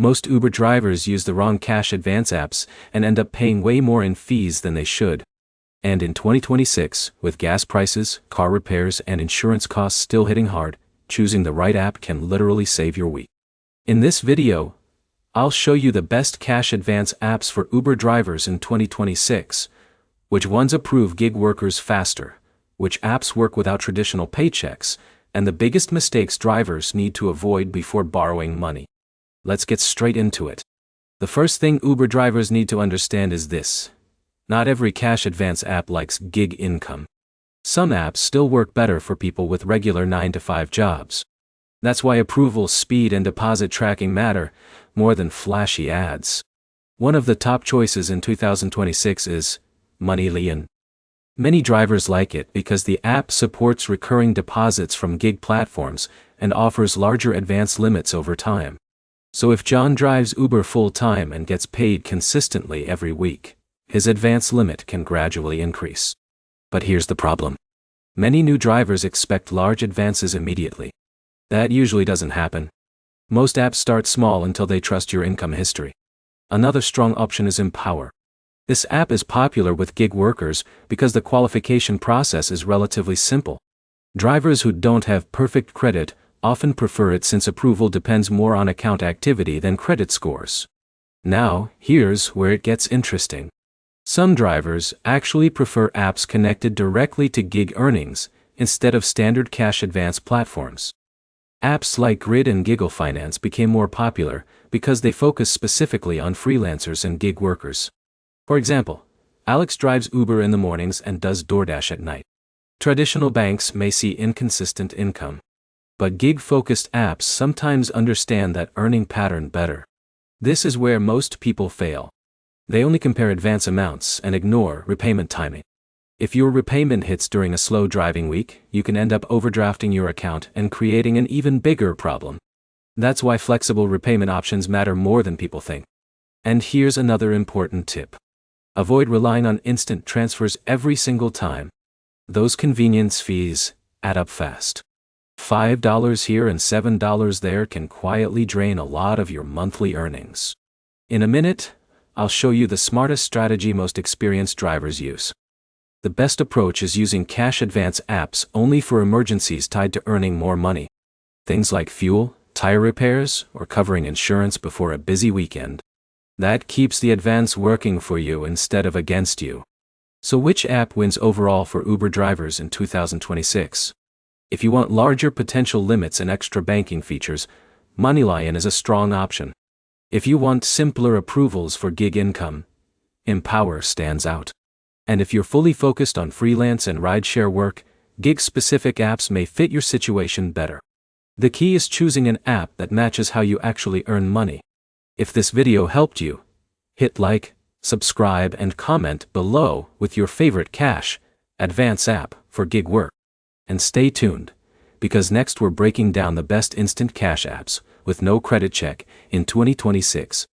Most Uber drivers use the wrong cash advance apps and end up paying way more in fees than they should. And in 2026, with gas prices, car repairs, and insurance costs still hitting hard, choosing the right app can literally save your week. In this video, I'll show you the best cash advance apps for Uber drivers in 2026, which ones approve gig workers faster, which apps work without traditional paychecks, and the biggest mistakes drivers need to avoid before borrowing money. Let's get straight into it. The first thing Uber drivers need to understand is this. Not every cash advance app likes gig income. Some apps still work better for people with regular 9-to-5 jobs. That's why approval speed and deposit tracking matter more than flashy ads. One of the top choices in 2026 is MoneyLion. Many drivers like it because the app supports recurring deposits from gig platforms and offers larger advance limits over time. So if John drives Uber full-time and gets paid consistently every week, his advance limit can gradually increase. But here's the problem. Many new drivers expect large advances immediately. That usually doesn't happen. Most apps start small until they trust your income history. Another strong option is Empower. This app is popular with gig workers because the qualification process is relatively simple. Drivers who don't have perfect credit often prefer it since approval depends more on account activity than credit scores. Now, here's where it gets interesting. Some drivers actually prefer apps connected directly to gig earnings instead of standard cash advance platforms. Apps like Grid and Giggle Finance became more popular because they focus specifically on freelancers and gig workers. For example, Alex drives Uber in the mornings and does DoorDash at night. Traditional banks may see inconsistent income, but gig-focused apps sometimes understand that earning pattern better. This is where most people fail. They only compare advance amounts and ignore repayment timing. If your repayment hits during a slow driving week, you can end up overdrafting your account and creating an even bigger problem. That's why flexible repayment options matter more than people think. And here's another important tip. Avoid relying on instant transfers every single time. Those convenience fees add up fast. $5 here and $7 there can quietly drain a lot of your monthly earnings. In a minute, I'll show you the smartest strategy most experienced drivers use. The best approach is using cash advance apps only for emergencies tied to earning more money. Things like fuel, tire repairs, or covering insurance before a busy weekend. That keeps the advance working for you instead of against you. So which app wins overall for Uber drivers in 2026? If you want larger potential limits and extra banking features, MoneyLion is a strong option. If you want simpler approvals for gig income, Empower stands out. And if you're fully focused on freelance and rideshare work, gig-specific apps may fit your situation better. The key is choosing an app that matches how you actually earn money. If this video helped you, hit like, subscribe, and comment below with your favorite cash advance app for gig work. And stay tuned, because next we're breaking down the best instant cash apps with no credit check in 2026.